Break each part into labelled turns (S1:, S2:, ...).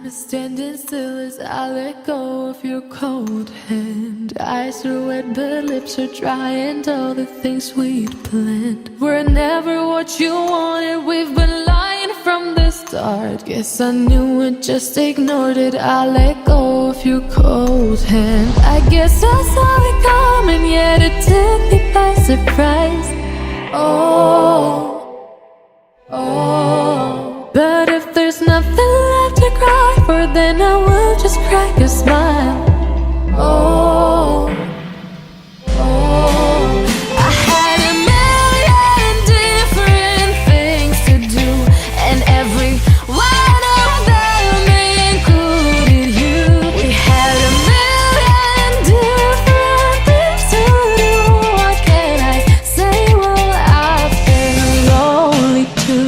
S1: Standing still as I let go of your cold hand. Eyes are wet but lips are dry, and all the things we'd planned were never what you wanted. We've been lying from the start. Guess I knew it, just ignored it. I let go of your cold hand. I guess I saw it coming, yet it took me by surprise. But if there's nothing left to cry for, then I will just crack a smile. I had a million different things to do, and every one of them included you. We had a million different things to do. What can I say? Well, I've been lonely too.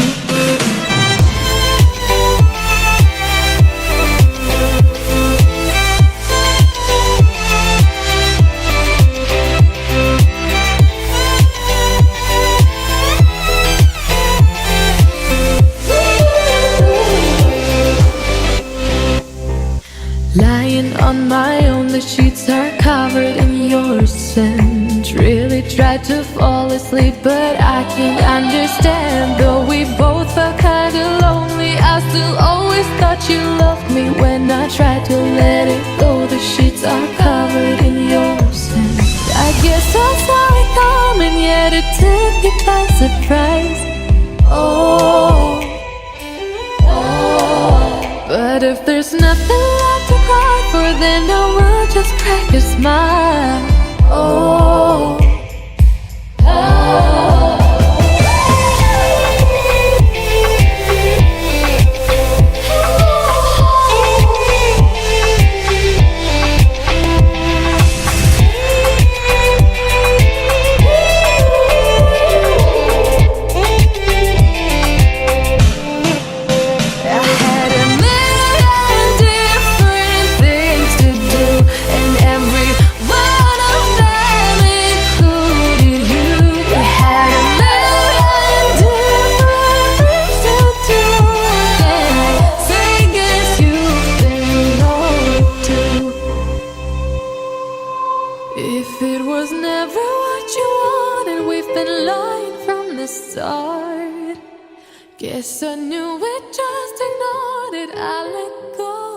S1: Lying on my own, the sheets are covered in your scent. Really tried to fall asleep, but I can't understand. Though we both felt kinda lonely, I still always thought you loved me. When I tried to let it go, the sheets are covered in your scent. I guess I saw it coming, yet it took me by surprise. But if there's nothing left to cry for, then I will just crack a smile. If it was never what you wanted, we've been lying from the start. Guess I knew it, just ignored it. I let go.